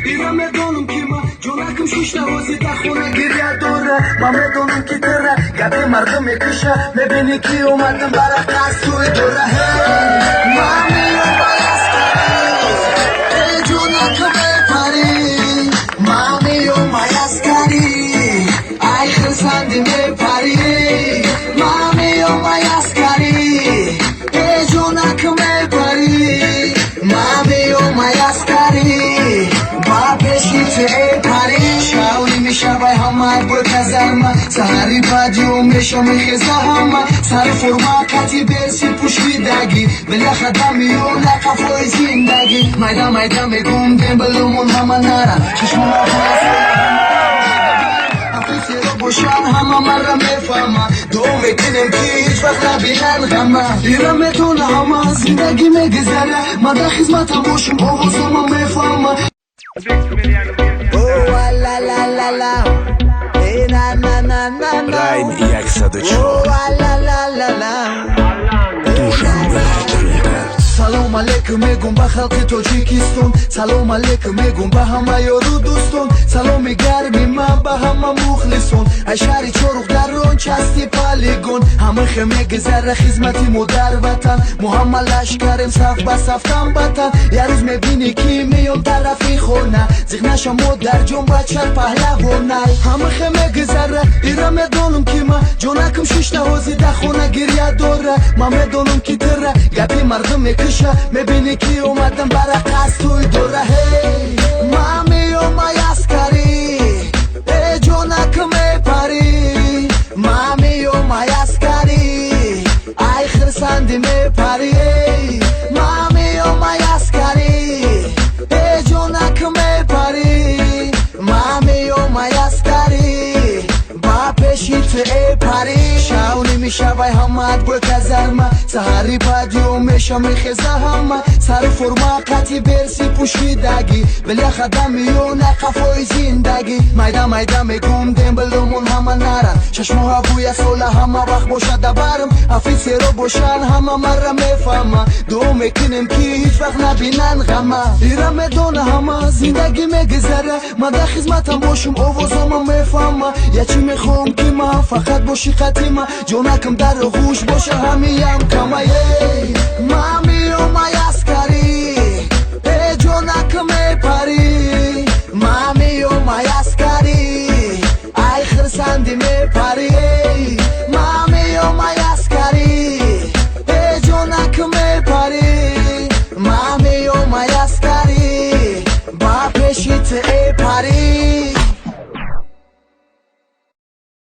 ایران میدونم که ما جونکم شش نوازی در خونه گریه داره ما میدونم که داره گفت مردم میکشه میبینی که اومدم برای قصد توی دوره ما میرم بایستری جونکم میپری ما میرم بایستری ای خرسندی میپری ما میرم بایستری جونکم میپری ما میرم بایستری با پیشیت ای پری شاوی میشه بای همه برو کزرما سهری بادیو میشه میخزه همه سر فرما کتی برسی پوشیدگی بلی خدمی و لقفای زندگی مایده مایده میگم دیم بلومون همه نره چشمون افیسی رو بوشن همه مرا میفهمه دو میکنیم که هیچ وقت نبینن غمه ایران میتونه همه زندگی میگذره من در خدمتم باشم آوازم میفهمه Oh la la la la, hey na na na na na. Райм и Яксадычу. Oh la la la la. سلام علیکم میگم به خلق تاجیکستان سلام علیکم میگم به همه یارو دوستان سلام گرمی من به همه مخلصان ای شهر چاروخ در رون چستی پالیگون همه خمه گذر خدمتی مو در وطن محمد لشکرم صف به صفتم بطن یه روز میبینی که میام طرفی خونه زیغنشم مو در جون بچه پهلوانه همه خمه گذر ایران میدونم که من جونکم شش نوازی در خونه گریه داره من میدونم که تره گپی مردم میکشه میبینی که اومدم برای قصد توی دوره ما میام بایستری ای جونکم میپری ما میام بایستری ای خرسندی میپری ما میام بایستری ای جونکم میپری ما میام بایستری با پیشیت ای پری شاونی میشه بای همه بر کزرما سهری بادیو میشه میخزه همه سر فرما قطی برسی پوشیدگی بلی خدمی و نقفای زندگی مایده مایده میگم دیم بلومون همه نرن چشموها بوی سوله همه وقت باشه دبرم افیسی رو باشن همه مرا میفهمه دو میکنیم که هیچ وقت نبینن غمه ایران میدونه همه زندگی میگذره من در خدمتم باشم آوازم میفهمه یه چی میخوام که من فقط باشی قدیمه جونکم در غوش باشه همیم کمه ما میام بایستری ای جونکم میپری ما میام بایستری ای خرسندی میپری ما میام بایستری ای جونکم میپری ما میام بایستری با پیشیت ای پری